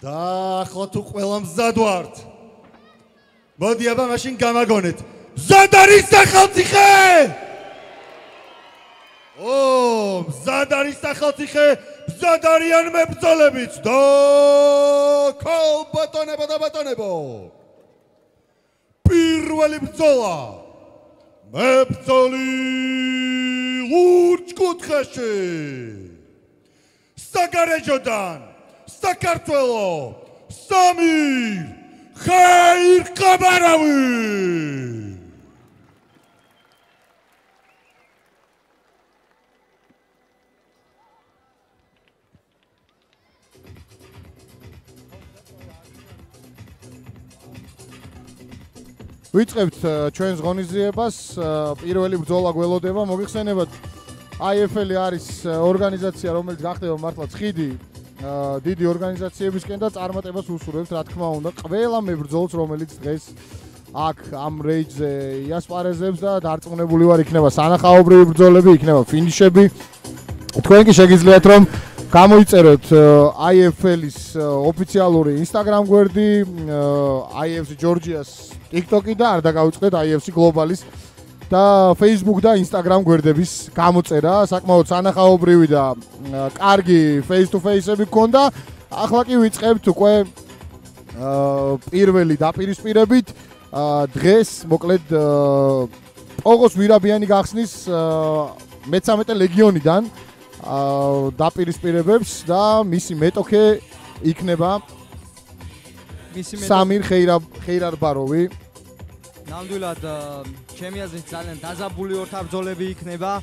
და ახლა თუ ყველა მზად ვართ. მოდი აბა მაშინ გამაგონეთ. მზად არის სახელმწიფო? მზად არის სახელმწიფო, მზად არიან მებრძოლებიც და ქალ ბატონებო და ბატონებო. პირველი ბრძოლა. მებრძოლი ლურჯ კუთხეში. საგარეჯოდან საქართველო სამირ ხაირყაბარავი. ვიწყებთ ჩვენს ღონისძიებას. პირველი ბრძოლა გველოდება. მოგიხსენებათ, IFL არის ორგანიზაცია, რომელიც გახდება მართლაც ხიდი დიდი ორგანიზაციებისკენ და წარმატებას უსურვებს, რა თქმა უნდა, ყველა მებრძოლს, რომელიც დღეს აქ ამ რეიჯზე იასპარეზებს და დარწმუნებული ვარ, იქნება სანახაობრივი ბრძოლები, იქნება ფინიშები. თქვენ კი შეგიძლიათ რომ გამოიწეროთ IFL-ის ოფიციალური Instagram გვერდი, IFC Georgia-ს TikTok-ი და არ დაგავიწყდეთ IFC Global-ის და Facebook და Instagram გვერდების გამოწერა. საკმაოდ სანახაობრივი და კარგი face-to-face-ები გქონდა. ახლა კი ვიწყებთ უკვე პირველი დაპირისპირებით. დღეს მოკლედ პოგოს ვირაბიანი გახსნის მე-13 ლეგიონიდან დაპირისპირებებს და მისი მეტოქე იქნება სამირ ხეირარბაროვი. ნამდვილად ჩემი აზრით ძალიან დაზაბული ორთაბრძოლები იქნება.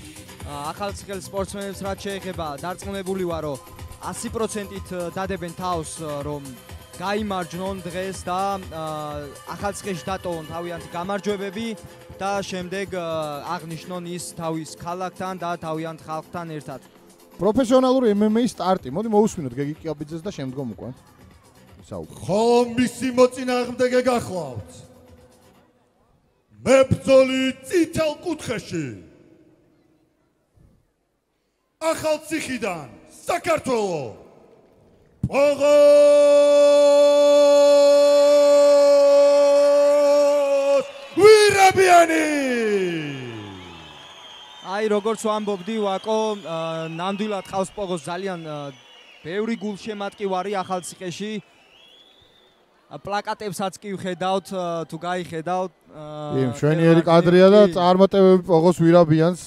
ახალციხელ სპორტსმენებს რაც შეეხება, დარწმუნებული ვარ, რომ 100%-ით დადებენ თავს, რომ გაიმარჯვნონ დღეს და ახალციხეში დატოვონ თავიანთი გამარჯვებები და შემდეგ აღნიშნონ ის თავის ქალაქთან და თავიანთ ხალხთან ერთად. პროფესიონალური MMA-ის სტარტი. მოდი მოусმინოთ გეგი კიაბიძეს და შემდგომ უკვე საუბარი. ხოლო მისი მოწინააღმდეგე გახლავთ. მებრძოლი წითელ კუთხეში. ახალციხიდან საქართველო. პოგოს ვირაბიანი. აი როგორც ვამბობდი ვაკო, ნამდვილად ყავს პოგოს ძალიან ბევრი გულშემატკივარი ახალციხეში. პლაკატებსაც კი ვხედავთ, თუ გაიხედავთ. მშვენიერი კადრია და წარმატებები პოგოს ვირაბიანს,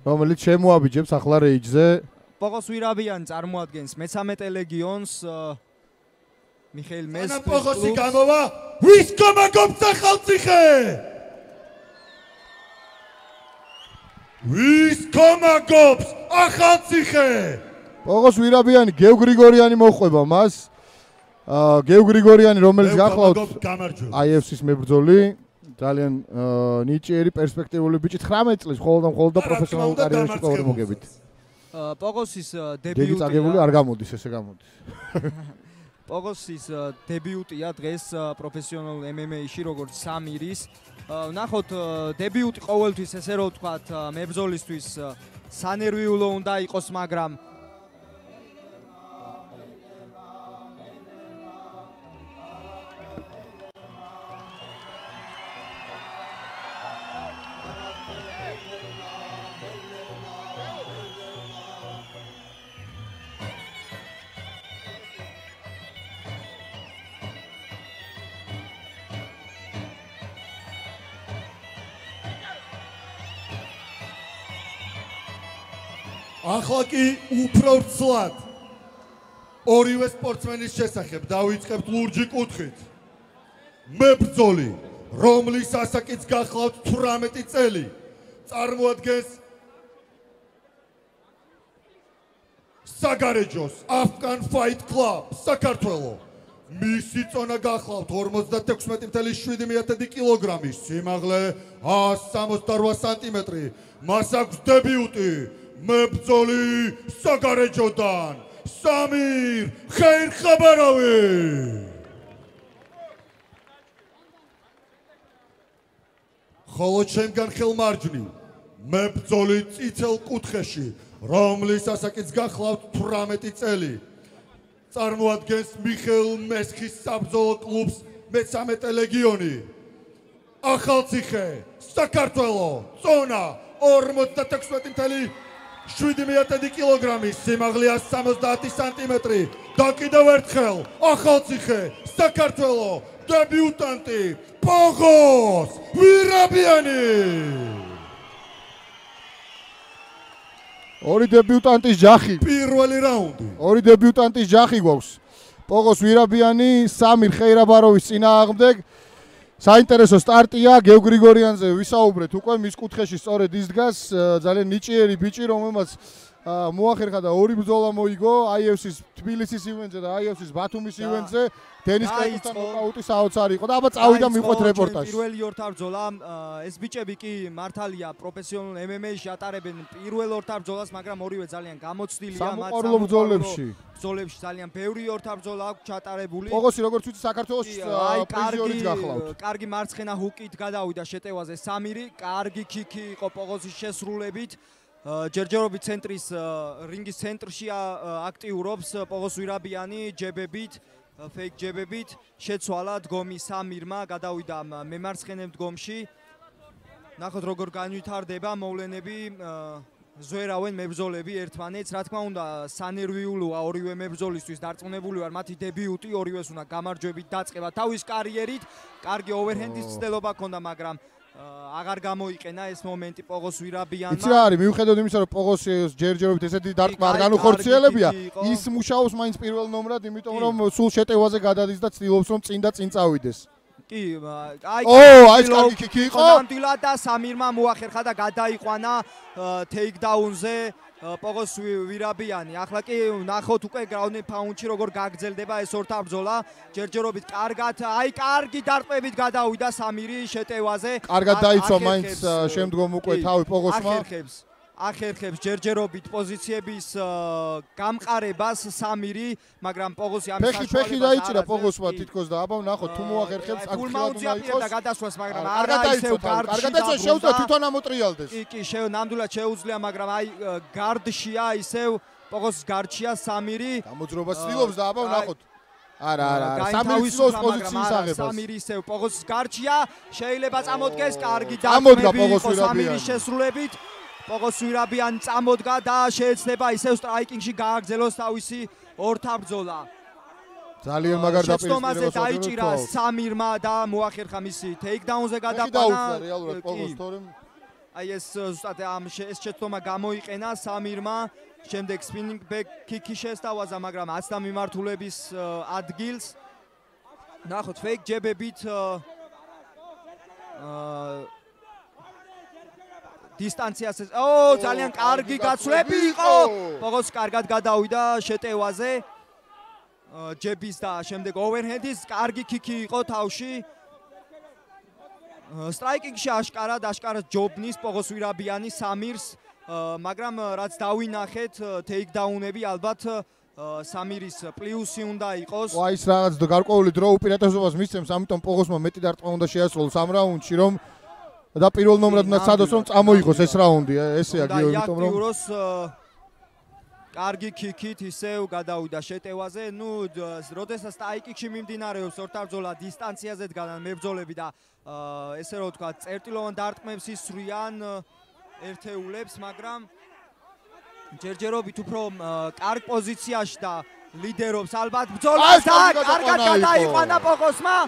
რომელიც შემოაბიჯებს ახლა რეიჯზე. პოგოს ვირაბიანი წარმოადგენს მე-13 ლეგიონს. მიხეილ მესპის ანა პოგოსი გამოვა, ვის გამაგობს ახალციხე? ვის გამაგობს ახალციხე? პოგოს ვირაბიანი გევ გრიგორიანი მოხვება მას. გევ გრიგორიანი, რომელიც გახლავთ IFC-ის მებრძოლი, ძალიან ნიჭიერი პერსპექტიული ბიჭი, 19 წლის მხოლოდ და პროფესიონალურ კარიერაში ყოველ მოგებით. პოგოსის დებიუტი. დიდი წაგებული არ გამოდის, ესე გამოდის. პოგოსის დებიუტია დღეს პროფესიონალურ MMA-ში, როგორც სამირის. ნახოთ, დებიუტი ყოველთვის, ესე რომ ვთქვათ, მებრძოლისთვის სანერვიულო უნდა იყოს, მაგრამ ახლა კი უფრო ცლად ორივე სპორტსმენის შესახებ დავიწყებთ ლურჯი კუთხით. მებრძოლი, რომლის ასაკიც გახლავთ 18 წელი, წარმოადგენს საგარეჯოს Afghan Fight Club საქართველო. მისი წონა გახლავთ 56.7 კილოგრამი, სიმაღლე 168 სანტიმეტრი. მას აქვს დებიუტი მებრძოლი საგარეჯოდან სამირ ხეირხაბარავი. ხოლო ჩემგან ხელმარჯვნივ მებრძოლი წითელ კუთხეში, რომლის ასაკიც გახლავთ 18 წელი, წარმოადგენს მიხეილ მესხის საბრძოლო კლუბს მე-13 ლეგიონი. ახალციხე, საქართველო, წონა 56.7 კილოგრამი, სიმაღლე 170 სანტიმეტრი და კიდევ ერთხელ ახალციხე, საქართველო, დებიუტანტი პოგოს ვირაბიანი. ორი დებიუტანტის ჯახი. პირველი რაუნდი. ორი დებიუტანტის ჯახი გვაქვს. პოგოს ვირაბიანი, სამირ ხეირაბაროვის წინააღმდეგ. საინტერესო სტარტია, გევ გრიგორიანზე ვისაუბრეთ უკვე მის კუთხეში სწორედ ის დგას, ძალიან ნიჭიერი ბიჭი, რომელმაც მოახერხა და ორი ბრძოლა მოიგო IFC-ს თბილისის ივენტზე და IFC-ს ბათუმის ივენტზე. დენის კრეტუსთან ნოკაუტის საოცარი იყო და აბა წავიდა მიყვეთ რეპორტაჟი. პირველი ორთაბრძოლა, ეს ბიჭები კი მართალია პროფესიონალ MMA-ში ატარებენ პირველ ორთაბრძოლას, მაგრამ ორივე ძალიან გამოცდილია მათ სამოყვარულო ბრძოლებში. ბრძოლებში ძალიან ბევრი ორთაბრძოლა აქვს ჩატარებული. პოგოსი როგორც ვიცი საქართველოს პრიზიორიც გახლავთ. კარგი მარცხენა ჰუკით გადავიდა შეტევაზე სამირი, კარგი ქიკი იყო პოგოსის შესრულებით. ჯერჯერობით ცენტრის რინგის ცენტრში აქტიურობს პოგოს ვირაბიანი ჯებებით, ფეიქ ჯებებით, შეცვალა დგომი სამირმა, გადავიდა მემარცხენე დგომში. ნახოთ როგორ განვითარდება მოვლენები, ზვერავენ მებრძოლები ერთმანეთს, რა თქმა უნდა, სანერვიულოა ორივე მებრძოლისთვის, დარწმუნებული ვარ, მათი დებიუტი ორივეს უნდა გამარჯვებით დაწყება თავის კარიერით, კარგი ოვერჰენდის ცდელობა ჰქონდა, მაგრამ აღარ გამოიყენა ეს მომენტი პოგოს ვირაბიანმა. იცი რა არის, მიუხედავად იმისა, რომ პოგოს ჯერჯერობით ესეთი დარტყმა არ განუხორციელებია, ის მუშაობს მაინც პირველ ნომრად, იმიტომ რომ სულ შეტევაზე გადადის და ცდილობს რომ წინ და წინ წავიდეს. კი, აი ეს კარგი ქიკი იყო. ნამდვილად და სამირმა მოახერხა და გადაიყვანა ტეიქდაუნზე პოგოს ვირაბიანი. ახლა კი ნახოთ უკვე გრაუნდ ფაუნდში როგორ გაგრძელდება ეს ორთაბრძოლა. ჯერჯერობით კარგად, კარგი დარტყმებით გადავიდა სამირი შეტევაზე. კარგად დაიცვა მაინც შემდგომ უკვე თავი პოგოსმა. ახერხებს ჯერჯერობით პოზიციების გამყარებას სამირი, მაგრამ პოგოსი ამის საშუალებას ფეხი დაიჭირა პოგოსმა თითქოს და აბა ნახოთ თუ მოახერხებს გულმაუძია და გადასვლას, მაგრამ არა ისევ კარგად დაიწყო, შეუძლია თვითონ ამოტრიალდეს. კი, ნამდვილად შეუძლია, მაგრამ გარდშია ისევ პოგოს გარდშია სამირი. გამოძრობას ცდილობს და აბა ნახოთ. არა, სამირის პოზიციის აღებას. სამირი ისევ პოგოს გარდშია, შეიძლება წამოდგეს კარგი დარტყმები სამირის შესრულებით. პოგოს ვირაბიანი წამოდგა და შეეცდება ისევ სტრაიკინგში გააგრძელოს თავისი ორთაბრძოლა. ძალიან მაგარ დაპირისპირებას დაიჭირა სამირმა და მოახერხა მისი ტეიქდაუნზე გადაყვანა. რეალურად პოგოს თორემ აი ეს ზუსტად ეს შეცდომა გამოიყენა სამირმა. შემდეგ სპინინგ ბეკ კიკი შესთავაზა, მაგრამ აცდა მიმართულების ადგილს. ნახოთ ფეიქ ჯებებით დისტანციას ძალიან კარგი გაცვლები იყო. პოგოს კარგად გადავიდა შეტევაზე. ჯების და შემდეგ ოვერჰენდის კარგი ქიკი იყო თავში. სტრაიკინგში აშკარად ჯობნის პოგოს ვირაბიანი სამირს, მაგრამ რაც დავინახეთ ტეიქდაუნები ალბათ სამირის პლუსი უნდა იყოს. აი ეს რაღაც გარკვეული დრო უპირატესობას მისცემს, ამიტომ პოგოსმა მეტი დარტყმა უნდა შეასრულოს ამ რაუნდში, რომ და პირველ ნომრად უნდა სადოს რომ წამოიღოს ეს რაუნდი, ესეა გიო, იმიტომ რომ კარგი ქიკით ისევ გადავიდა შეტევაზე. როდესაც სტაიკინგში მიმდინარეობს ორთაბრძოლა, დისტანციაზე დგანან მებრძოლები და ესე რომ ვთქვა, წერტილოვან დარტყმებს ისვრიან ერთეულებს, მაგრამ ჯერჯერობით უფრო კარგ პოზიციაში და ლიდერობს ალბათ ბრძოლას და კარგად გადაიყვანა პოგოსმა.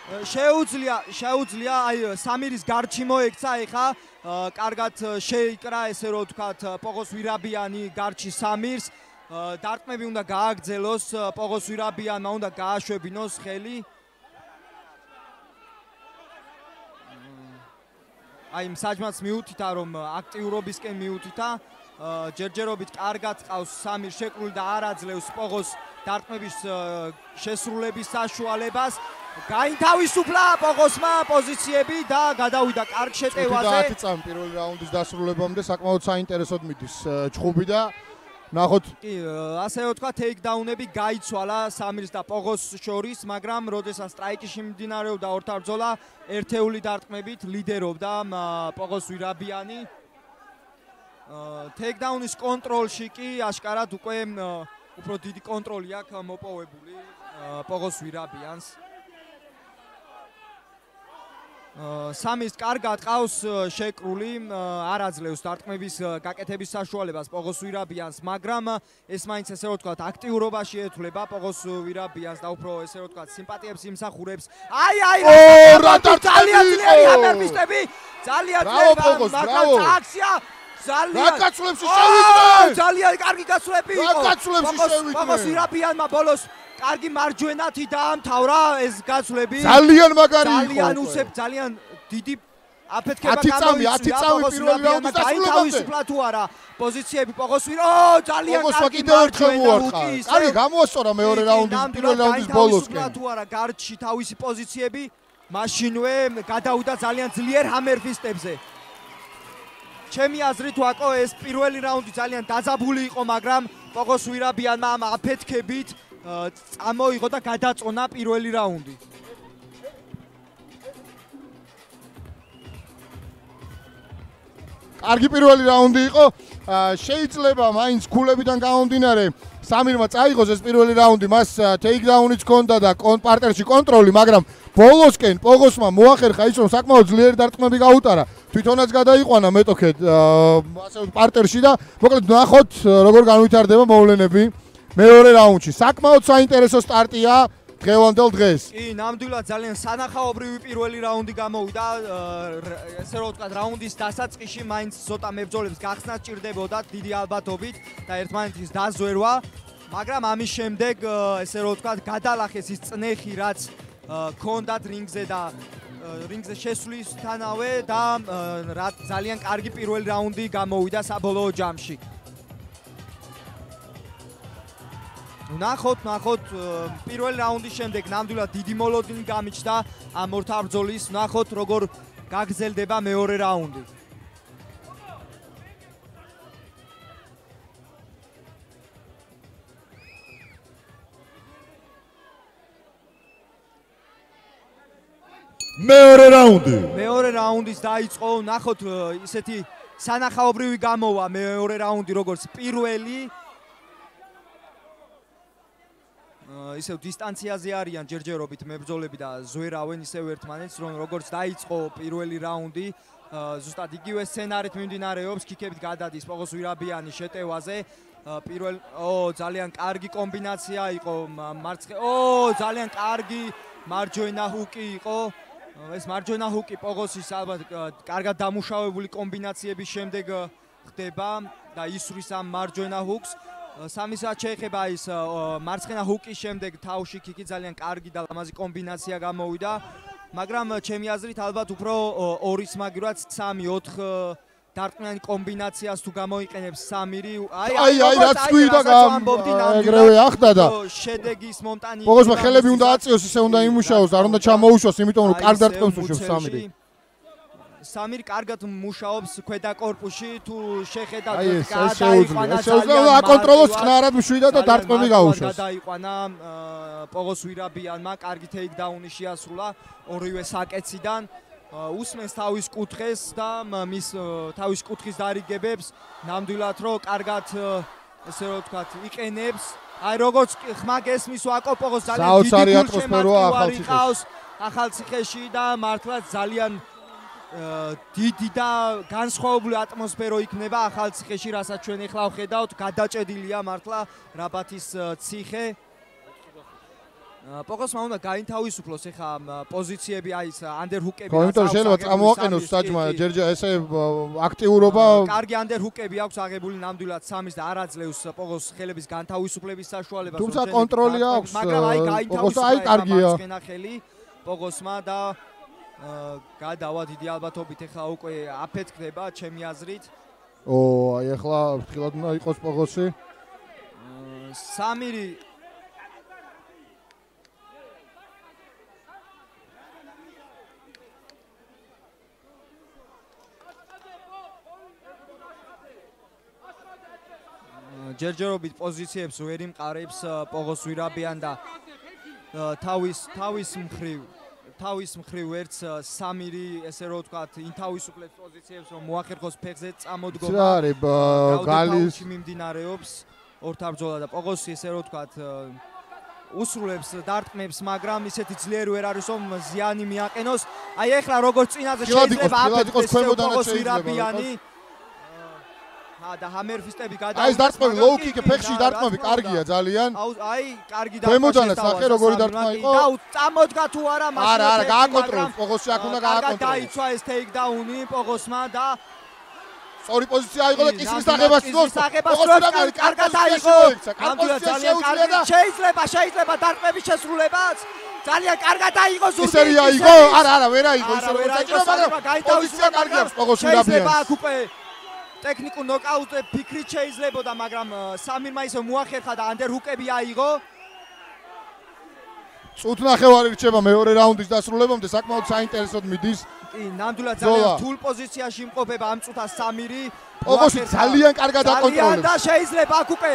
შეუძლია აი სამირის გარდში მოექცა ეხა, კარგად შეიკრა ესე რომ ვთქვათ პოგოს ვირაბიანი გარდში სამირს. დარტყმები უნდა გააგრძელოს, პოგოს ვირაბიანმა უნდა გააშვებინოს ხელი. აი საჯმაც მიუთითა, რომ აქტიურობისკენ მიუთითა, ჯერჯერობით კარგად ყავს სამირ შეკრული და არ აძლევს პოგოს დარტყმების შესრულების საშუალებას. გაინთავისუფლა პოგოსმა პოზიციები და გადავიდა კარგ შეტევაზე. 10 წამი პირველი რაუნდის დასრულებამდე საკმაოდ საინტერესოდ მიდის ჩხუბი და ნახოთ. კი, ასე ვთქვა, ტეიქდაუნები გაიცვალა სამირს და პოგოს შორის, მაგრამ როდესაც სტრაიკინგში მიმდინარეობდა ორთაბრძოლა, ერთეული დარტყმებით ლიდერობდა პოგოს ვირაბიანი. ტეიქდაუნის კონტროლში კი აშკარად უკვე უფრო დიდი კონტროლი აქვს მოპოვებული პოგოს ვირაბიანს. სამის კარგად ყავს შეკრული, არ აძლევს დარტყმების გაკეთების საშუალებას პოგოს ვირაბიანს, მაგრამ ეს მაინც ესე რომ ვთქვათ აქტიურობაში ეთვლება პოგოს ვირაბიანს და უფრო ესე რომ ვთქვათ სიმპათიებს იმსახურებს. რა ძალიან ძლიერი ამერბისტები, ძალიან ძლიერი, მაგრამ აქცია ძალიან კარგი გაცვლები იყო. პოგოს ვირაბიანმა ბოლოს კარგი მარჯვენათი დაამთავრა ეს გაცვლები. ძალიან მაგარი იყო. ძალიან უსებ, ძალიან დიდი აფეთქება გამოიწვია პოგოს ვირაბიანმა გაითავისუფლა თუ არა პოზიციები პოგოს ვირა. ძალიან კარგი მარჯვენა უკი. კარგი გამოასწორა მეორე რაუნდის პირველი რაუნდის ბოლოსკენ. თუ არა გარდში თავისი პოზიციები მაშინვე გადავიდა ძალიან ძლიერ ჰამერფისტებზე. ჩემი აზრით ვაკო ეს პირველი რაუნდი ძალიან დაძაბული იყო, მაგრამ პოგოს ვირაბიანმა ამ აფეთქებით წამოიღო და გადაწონა პირველი რაუნდი. კარგი პირველი რაუნდი იყო. შეიძლება მაინც ქულებიდან გამომდინარე სამირმა წაიღოს ეს პირველი რაუნდი, მას ტეიქდაუნიც ჰქონდა და პარტერში კონტროლი, მაგრამ ბოლოსკენ პოგოსმა მოახერხა ის რომ საკმაოდ ძლიერი დარტყმები გაუტარა. თვითონაც გადაიყვანა მეტოქედ ასე პარტერში და მოკლედ ნახოთ როგორ განვითარდება მოვლენები მეორე რაუნდში. საკმაოდ საინტერესო სტარტია დღევანდელ დღეს. კი, ნამდვილად ძალიან სანახაობრივი პირველი რაუნდი გამოვიდა. ესე რომ ვთქვათ, რაუნდის დასაწყისში მაინც ცოტა მებრძოლებს გახსნა სჭირდებოდა დიდი ალბათობით და ერთმანეთის დაზვერვა, მაგრამ ამის შემდეგ ესე რომ ვთქვათ, გადალახეს ის წნეხი, რაც ჰქონდათ რინგზე და რინგზე შესვლისთანავე და რაც ძალიან კარგი პირველი რაუნდი გამოვიდა საბოლოო ჯამში. ნახოთ პირველი რაუნდის შემდეგ ნამდვილად დიდი მოლოდინი გამიჩნდა ამ ორთა ბრძოლის. ნახოთ როგორ გაგრძელდება მეორე რაუნდი. მეორე რაუნდის დაიწყო. ნახოთ ისეთი სანახაობრივი გამოვა მეორე რაუნდი როგორც პირველი. ისევ დისტანციაზე არიან ჯერჯერობით მებრძოლები და ზვერავენ ისევ ერთმანეთს, რომ როგორც დაიწყო პირველი რაუნდი, ზუსტად იგივე სცენარით მიმდინარეობს, ქიქებით გადადის პოგოს ვირაბიანი შეტევაზე. პირველ ძალიან კარგი კომბინაცია იყო ძალიან კარგი მარჯვენა ჰუკი იყო. ეს მარჯვენა ჰუკი პოგოსის ალბათ კარგად დამუშავებული კომბინაციების შემდეგ ხდება და ისვრის ამ მარჯვენა ჰუკს. სამისაც შეეხება ის მარცხენა ჰუკის შემდეგ თავში ქიკი ძალიან კარგი და ლამაზი კომბინაცია გამოვიდა, მაგრამ ჩემი აზრით ალბათ უფრო ორის მაგირად 3-4 დარტყმიანი კომბინაციას თუ გამოიყენებს სამირი, რაც თქვი და ეგრევე ახდა და შედეგის მომტანი პოგოსმა ხელები უნდა აწიოს, ისე უნდა იმუშაოს, არ უნდა ჩამოუშვას, იმიტომ რომ კარგ დარტყმებს უშვებს სამირი. სამირი კარგად მუშაობს ქვედა კორპუსში, თუ შეხედათ შეუძლია აკონტროლოს ხნარად მშვიდა და დარტყმები გაუშვას. გადაიყვანა პოგოს ვირაბიანმა, კარგი ტეიქდაუნი შეასრულა ორივე საკეციდან. უსმენს თავის კუთხეს და მის თავის კუთხის დარიგებებს, ნამდვილად რომ კარგად ესე რომ ვთქვათ იყენებს. აი როგორც ხმა გესმის ვაკო პოგოს ძალიან დიდი ატმოსფეროა ახალციხეში და მართლა ძალიან დიდი და განსხვავებული ატმოსფერო იქნება ახალციხეში, რასაც ჩვენ ახლა ვხედავთ, გადაჭედილია მართლა რაბათის ციხე. პოგოსმა უნდა გაინთავისუფლოს ეხა პოზიციები, აი ეს ანდერჰუკები. იმიტომ შეიძლება წამოაყენოს საჭმა ჯერჯერ ესე აქტიურობა. კარგი ანდერჰუკები აქვს აღებული ნამდვილად სამის და არ აძლევს პოგოს ხელების განთავისუფლების საშუალებას. თუმცა კონტროლი აქვს. მაგრამ აი გაინთავისუფლება ხელი პოგოსმა და გადავა დიდი ალბათობით ეხლა უკვე აფეთქდება ჩემი აზრით. აი ეხლა ფრთხილად უნდა იყოს პოგოსი. სამირი ჯერჯერობით პოზიციებს ვერ იმყარებს პოგოს ვირაბიან და თავის მხრივ ვერც სამირი ესე რომ ვთქვათ ინთავისუფლებს პოზიციებს რომ მოახერხოს ფეხზე წამოდგომა. გალის მიმდინარეობს ორთაბრძოლა და პოგოსი ესე რომ ვთქვათ უსრულებს დარტყმებს, მაგრამ ისეთი ძლიერი ვერ არის რომ ზიანი მიაყენოს. აი ეხლა როგორც წინაზე შეიძლება აფეთქოს პოგოს ვირაბიანი. და ჰამერფისტები გადაუდგნენ. აი ეს დარტყმები low kick ფეხში დარტყმები კარგია ძალიან. აი კარგი დარტყმა. ქვემოდანაც ნახე როგორი დარტყმა იყო. და წამოდგა თუ არა მაშინ. არა, გააკონტროლოს პოგოსი აქ უნდა გააკონტროლოს. დაიცვა ეს ტეიქდაუნი პოგოსმა და სწორი პოზიცია აიღო და კისრის აღებას წოს. პოგოსი კარგად აიღო. ნამდვილად ძალიან კარგი. შეიძლება დარტყმების შესრულებაც. ძალიან კარგად აიღო ზურგი. ისე აიღო? არა, ვერ აიღო ისე რომ საჭირო, მაგრამ პოზიცია კარგი აქვს პოგოსი ვირაბიანს. შეიძლება აქ უკვე ტექნიკურ ნოკაუტზე ფიქრით შეიძლებოდა, მაგრამ სამირმა ისე მოახერხა და ანდერჰუკები აიღო. წუთ ნახევარი რჩება მეორე რაუნდის დასრულებამდე, საკმაოდ საინტერესოდ მიდის. კი, ნამდვილად ძალიან რთულ პოზიციაში იმყოფება ამ წუთას სამირი. პოგოსი ძალიან კარგად აკონტროლებს. და შეიძლება აქ უკვე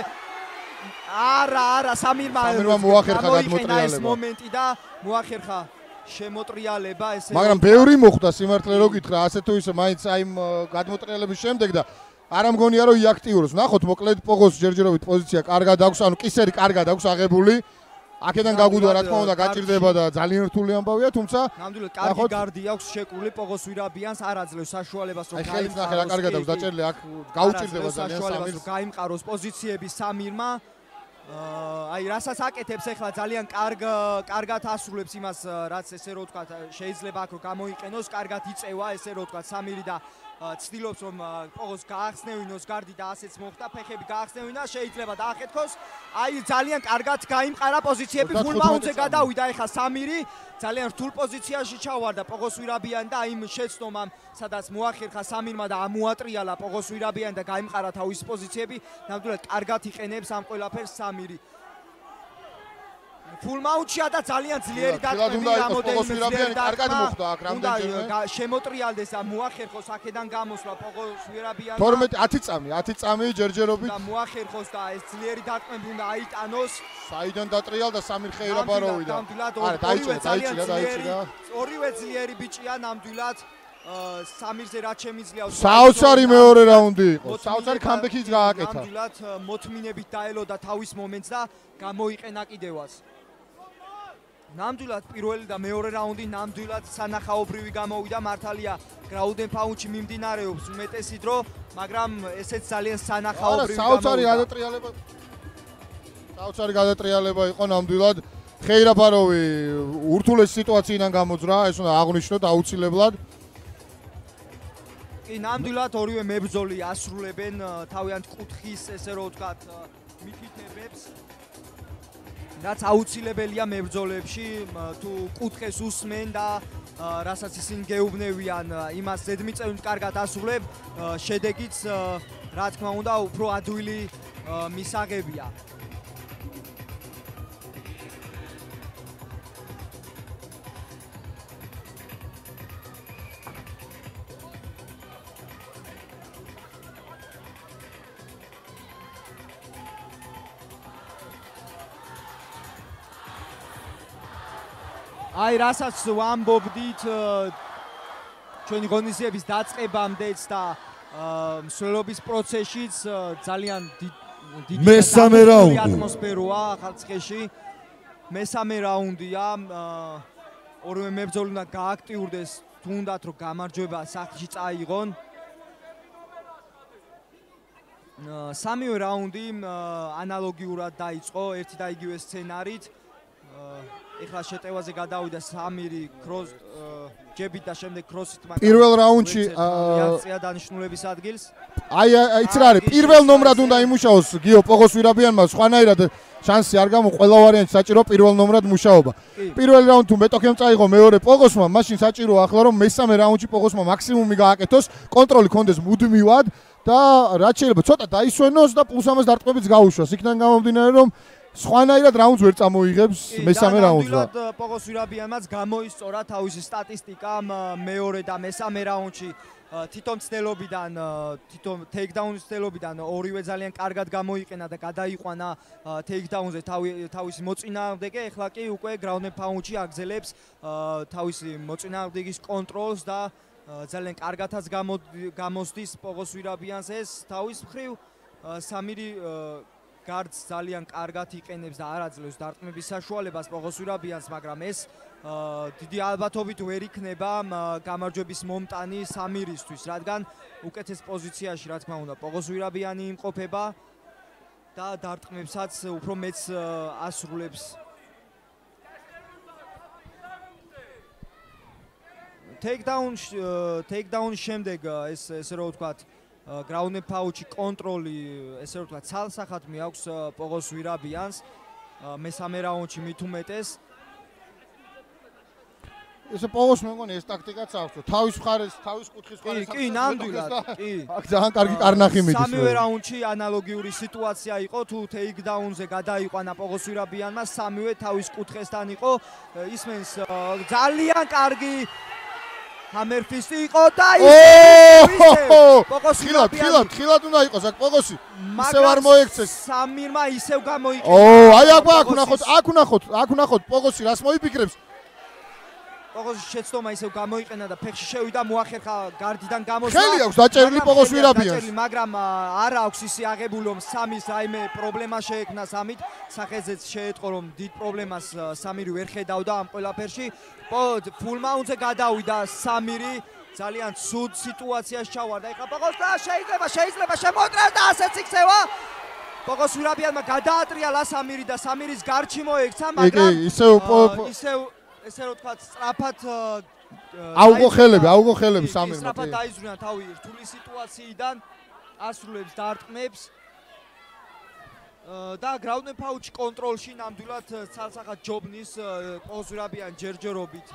არა, სამირმა მოახერხა გადმოტრიალება. ეს მომენტი და მოახერხა შემოტრიალება ესე. მაგრამ ბევრი მოხდა სიმართლე რო გითხრა, ასე თუ ისე მაინც აი გადმოტრიალების შემდეგ და არ ამგონია რომ იაქტიუროს. ნახოთ მოკლედ პოგოს ჯერჯერობით პოზიცია კარგად აქვს, ანუ კისერი კარგად აქვს აღებული. აქედან გაგუდვა რა თქმა უნდა გაჭირდება და ძალიან რთული ამბავია, თუმცა ნამდვილად კარგი გარდი აქვს შეკრული პოგოს ვირაბიანს, არ აძლევს საშუალებას რომ გაიმყაროს. აი ხელით კარგად აქვს დაჭერილი, აქ გაუჭირდება ძალიან სამირს. გაიმყაროს პოზიციები სამირმა. აი რასაც აკეთებს ახლა ძალიან კარგად ასრულებს იმას რაც ესე რო ვთქვათ შეიძლება აქ რომ გამოიყენოს, კარგად იწევა ესე რო ვთქვათ სამირი და ცდილობს რომ პოგოს გაახსნევინოს გარდი და ასეც მოხდა, ფეხები გაახსნევინა, შეიძლება დაახეთქოს. აი ძალიან კარგად გაიმყარა პოზიციები, ფულ მაუნტზე გადავიდა ახლა სამირი, ძალიან რთულ პოზიციაში ჩავარდა პოგოს ვირაბიანი და იმ შეცდომამ, სადაც მოახერხა სამირმა და ამოატრიალა პოგოს ვირაბიანი და გაიმყარა თავისი პოზიციები, ნამდვილად კარგად იყენებს ამ ყველაფერს სამირი. ფულ მაუნტშია და ძალიან ძლიერი დარტყმები რამოდენიმე ძლიერი კარგად მოხდა აქ რამდენჯერმე. უნდა შემოტრიალდეს და მოახერხოს აქედან გამოსვლა პოგოს ვირაბიანმა. 10 წამი ჯერჯერობით და მოახერხოს და ეს ძლიერი დარტყმები უნდა აიტანოს. საიდან დატრიალ და სამირ ხეირაბაროვიდა. არა, დაიჭირა. ორივე ძლიერი ბიჭია ნამდვილად. სამირზე რაც შემიძლია საოცარი მეორე რაუნდი იყო. საოცარი კამბექიც გააკეთა. ნამდვილად მოთმინებით დაელოდა თავის მომენტს და გამოიყენა კიდევაც. ნამდვილად პირველი და მეორე რაუნდი ნამდვილად სანახაობრივი გამოვიდა. მართალია გრაუდენ პაუნჩი მიმდინარეობს უმეტესი დრო, მაგრამ ესეც ძალიან სანახაობრივი გამოვიდა. საოცარი გადატრიალება იყო ნამდვილად. ხეირაბაროვი ურთულეს სიტუაციიდან გამოძრა, ეს უნდა აღვნიშნოთ აუცილებლად. კი, ნამდვილად ორივე მებრძოლი ასრულებენ თავიანთ კუთხის ესე რომ ვთქვათ მითითებებს. რაც აუცილებელია მებრძოლებში, თუ კუთხეს უსმენ და რასაც ისინი გეუბნევიან, იმას ზედმიწევნით კარგად ასრულებ, შედეგიც რა თქმა უნდა უფრო ადვილი მისაღებია. აი რასაც ვამბობდით ჩვენი ღონისძიების დაწყებამდეც და მსვლელობის პროცესშიც ძალიან დიდი მესამე რაუნდი ატმოსფეროა ახალციხეში. მესამე რაუნდია. ორივე მებრძოლი უნდა გააქტიურდეს, თუნდაც რომ გამარჯვება სახლში წაიღონ. სამივე რაუნდი ანალოგიურად დაიწყო ერთი და იგივე სცენარით. ეხლა შეტევაზე გადავიდა სამირი ქროს ჯებით და შემდეგ ქროსით მაგრამ პირველ რაუნდში რეაქცია დანიშნულების ადგილს. აი იცი რა არის, პირველ ნომრად უნდა იმუშაოს გიო პოგოს ვირაბიანმა, სხვანაირად შანსი არ გამო, ყველა ვარიანტი საჭირო პირველ ნომრად მუშაობა. პირველ რაუნდ თუ მეტოქემ წაიღო მეორე პოგოსმა, მაშინ საჭიროა ახლა რომ მესამე რაუნდში პოგოსმა მაქსიმუმი გააკეთოს, კონტროლი კონდეს მუდმივად და რაც შეიძლება ცოტა დაისვენოს და პლუს ამას დარტყმებიც გაუშვას. იქიდან გამომდინარე რომ სხვანაირად რაუნდს ვერ წამოიღებს მესამე რაუნდს. ნამდვილად პოგოს ვირაბიანმაც გამოისწორა თავისი სტატისტიკა მეორე და მესამე რაუნდში თვითონ ცდელობიდან, თვითონ ტეიქდაუნის ცდელობიდან ორივე ძალიან კარგად გამოიყენა და გადაიყვანა ტეიქდაუნზე თავისი მოწინააღმდეგე. ეხლა კი უკვე გრაუნდ პაუნდში აგზელებს თავისი მოწინააღმდეგის კონტროლს და ძალიან კარგადაც გამოსდის პოგოს ვირაბიანს ეს თავის მხრივ სამირი გარდს ძალიან კარგად იყენებს და არ აძლევს დარტყმების საშუალებას პოღოს ვირაბიანს, მაგრამ ეს დიდი ალბათობით ვერ იქნება გამარჯვების მომტანი სამირისთვის, რადგან უკეთეს პოზიციაში, რა თქმა უნდა, პოღოს ვირაბიანი იმყოფება და დარტყმებსაც უფრო მეც ასრულებს. Takedown შემდეგ ესე რომ ვთქვათ, ground and pound-ში კონტროლი, ესე რომ ვთქვათ, ცალსახად მიაქვს პოღოს ვირაბიანს, მესამე რაუნდში მით უმეტეს. ესე პოღოს მე მგონი ეს ტაქტიკაც აქვს, თავის მხარეს, თავის კუთხის მხარეს. კი, ნამდვილად, კი. აქ ძალიან კარგი კარნახი მიდის. სამივე რაუნდში ანალოგიური სიტუაცია იყო, თუ takedown-ზე გადაიყვანა პოღოს ვირაბიანმა, სამივე თავის კუთხესთან იყო. ისმენს ძალიან კარგი Hammer fist იყო და პოღოს ხილად უნდა იყოს აქ პოღოსი. ისევ არ მოექცეს. სამირმა ისევ გამოიყენა. აი აქ ვნახოთ პოღოსი რას მოიფიქრებს. პოღოსის შეცდომა ისევ გამოიყენა და ფეხში შევიდა, მოახერხა გარდიდან გამოსვლა. ხელი აქვს დაჭერილი პოღოს ვირაბიანს. მაგრამ არ აქვს ისე აღებული, რომ სამის რაიმე პრობლემა შეექმნა სამით, სახეზეც შეეტყო, რომ დიდ პრობლემას სამირი ვერ ხედავდა ამ ყველაფერში. Full mount-ზე გადავიდა სამირი, ძალიან ცუდ სიტუაციაში ჩავარდა. ეხლა პოღოს და შეიძლება შემოტრევს და ასეც იქცევა. პოღოს ვირაბიანმა გადაატრიალა სამირი და სამირის გარჩი მოექცა, მაგრამ ესე რომ ვთქვათ, სწრაფად აუღო ხელები სამირმა. სწრაფად დაიზრუნა თავი რთული სიტუაციიდან, ასრულებს დარტყმებს და ground and pound-ში კონტროლში ნამდვილად ცალსახად ჯობნის პოღოს ვირაბიან ჯერჯერობით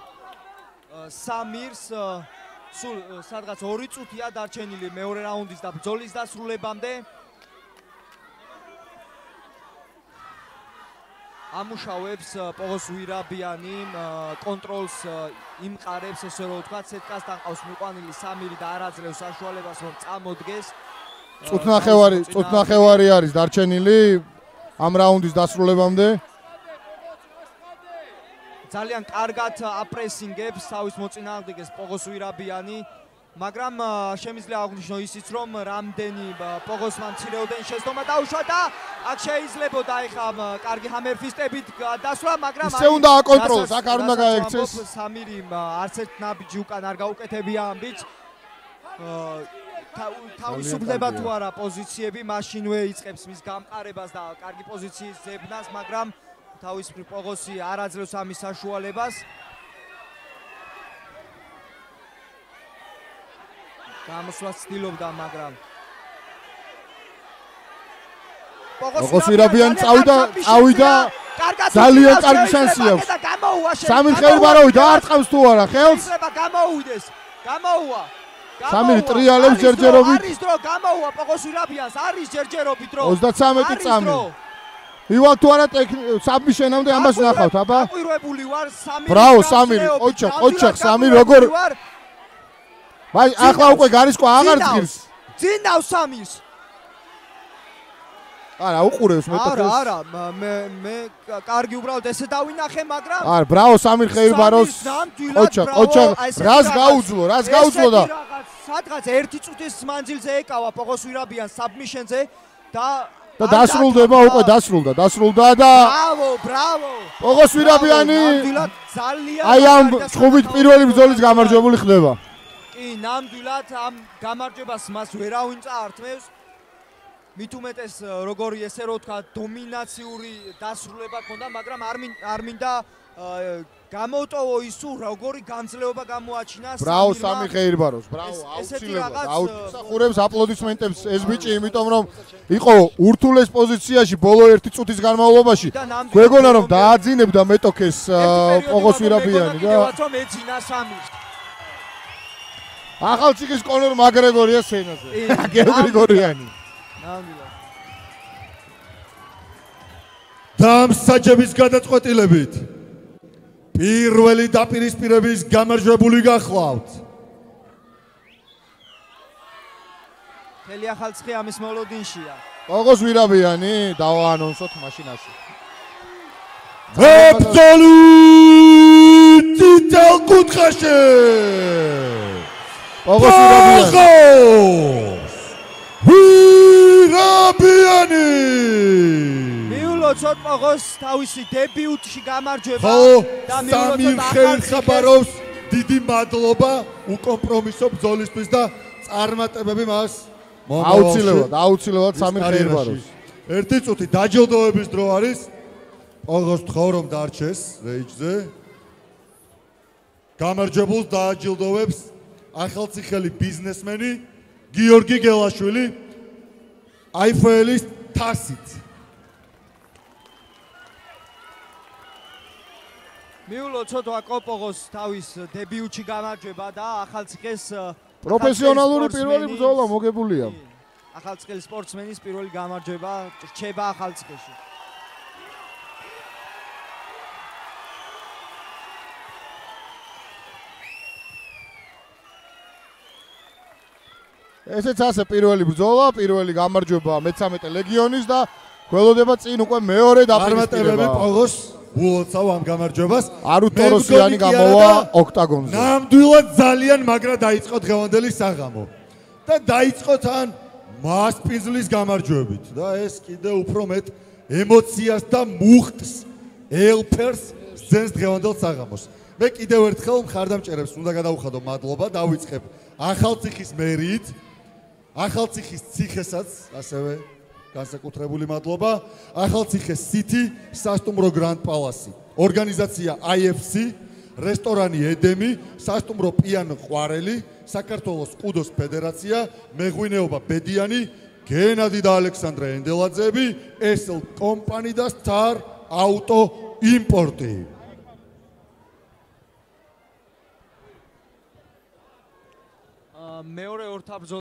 სამირს. სულ სადღაც 2 წუთია დარჩენილი მეორე რაუნდის და ბრძოლის დასრულებამდე. ამუშავებს პოღოს ვირაბიანი, კონტროლს იმყარებს, ესე რომ ვთქვათ, სეტკასთან ყავს მიყვანილი სამირი და არ აძლევს საშუალებას, რომ წამოდგეს. წუთნახევარი არის დარჩენილი ამ რაუნდის დასრულებამდე. ძალიან კარგად აპრესინგებს თავის მოწინააღმდეგეს პოღოს ვირაბიანი, მაგრამ შემიძლია აღვნიშნო ისიც, რომ რამდენი პოღოსმა მცირეოდენ შეცდომა დაუშვა და აქ შეიძლებოდა ეხლა კარგი ჰამერ ფისტებით დასვლა, მაგრამ ისე უნდა აკონტროლოს, აქ არ უნდა გაექცეს. სამირი არც ერთ ნაბიჯი უკან არ გაუკეთებია ამ ბიჭს. თავისუფლება თუ არა პოზიციები, მაშინვე იწყებს მის გამყარებას და კარგი პოზიციის ძებნას, მაგრამ თავის პოღოსი არ აძლევს ამის საშუალებას. გამოსვლას ცდილობდა, მაგრამ პოღოს ვირაბიანი წავიდა, ძალიან კარგი შანსი აქვს. სამირ ხელბარავი დაარტყამს თუ არა ხელს? გამოუვა. სამირი ტრიალებს ჯერჯერობით. არის დრო, გამოუვა პოღოს ვირაბიანს, არის ჯერჯერობით დრო. 33 წამი. ივალ თუ არა საბმიშენამდე ამას ნახავთ, აბა. აყვირვებული ვარ სამირი. ბრავო სამირი, ოჩახ სამირი როგორ ვაი, ახლა უკვე გარისკვა აღარ ძგირს. ძინავს სამირს. არა, უყურებს მეტოქეს. არა, მე კარგი უბრალოდ ესე დავინახე, მაგრამ არა, ბრავო სამირ ხეირბაროს. ოჩახ, რას გაუძლო და სადღაც 1 წუთის მანძილზე ეკავა პოღოს ვირაბიანს საბმიშენზე და დასრულდება, უკვე დასრულდა და ბრავო. პოღოს ვირაბიანი ძალიან აი ამ ცხობით პირველი ბრძოლის გამარჯვებული ხდება. კი, ნამდვილად ამ გამარჯვებას მას ვერავინ წაართმევს. მით უმეტეს როგორი ესე რომ ვთქვა დომინაციური დასრულება ქონდა, მაგრამ არ მინდა გამოვტოვო ის თუ როგორი განძლეობა გამოაჩინა სამირმა. ბრავო სამირ ხეირბაროს, ბრავო, აუცილებლად აუსახურებს აპლოდისმენტებს ეს ბიჭი, იმიტომ რომ იყო ურთულეს პოზიციაში ბოლო 1 წუთის განმავლობაში. გვეგონა რომ დააძინებდა მეტოქეს პოღოს ვირაბიანი და ეძინა სამირს. ახალციხის კონორ მაგრეგორია სცენაზე. გეოგრიგორიანი. დამსაჯების გადაწყვეტილებით პირველი დაპირისპირების გამარჯვებული გახლავთ. მთელი ახალციხე ამის მოლოდინშია. პოღოს ვირაბიანი დავაანონსოთ მაშინაში. ბრძოლი თითელ კუთხეში. პოღოს ვირაბიანი. ვირაბიანი აბიანი მიულოცოთ პოღოს თავისი დებიუტში გამარჯვება ხო და სამი ხელხაბაროვს დიდი მადლობა უკომპრომისო ბრძოლისთვის და წარმატებები მას აუცილებლად სამი ხელხაბაროვს ერთი წუთი დაჯილდოების დრო არის პოღოს თხოვ რომ დარჩეს რეიჯზე გამარჯვებულს დააჯილდოვებს ახალციხელი ბიზნესმენი გიორგი გელაშვილი აიფელის თასით მიულოცოთ ვაკოპოღოს თავის დებიუტში გამარჯვება და ახალციხეს პროფესიონალური პირველი ბრძოლა მოგებულია ახალციხელი სპორტსმენის პირველი გამარჯვება რჩება ახალციხეში ესეც ასე პირველი ბრძოლა, პირველი გამარჯვება მე-13 ლეგიონის და გველოდება წინ უკვე მეორე დაპირისპირება. პოღოს ულოცავ ამ გამარჯვებას. არუთოროსიანი გამოვა ოქტაგონზე. ნამდვილად ძალიან მაგრა დაიწყო დღევანდელი საღამო. და დაიწყო თან მასპინძლის გამარჯვებით და ეს კიდე უფრო მეტ ემოციას და მუხტს ელფერს ზენს დღევანდელ საღამოს. მე კიდევ ერთხელ მხარდამჭერებს უნდა გადავუხადო მადლობა, დავიწყებ ახალციხის მერიით ახალციხის ციხესაც ასევე განსაკუთრებული მადლობა ახალციხეს სიტი სასტუმრო გრანდ პალასი ორგანიზაცია IFC რესტორანი ედემი სასტუმრო პიანო ყვარელი საქართველოს ყუდოს ფედერაცია მეღვინეობა ბედიანი გენადი და ალექსანდრე ენდელაძეები ესელ კომპანი და სტარ აუტო იმპორტი მეორე ორთაბრძოლა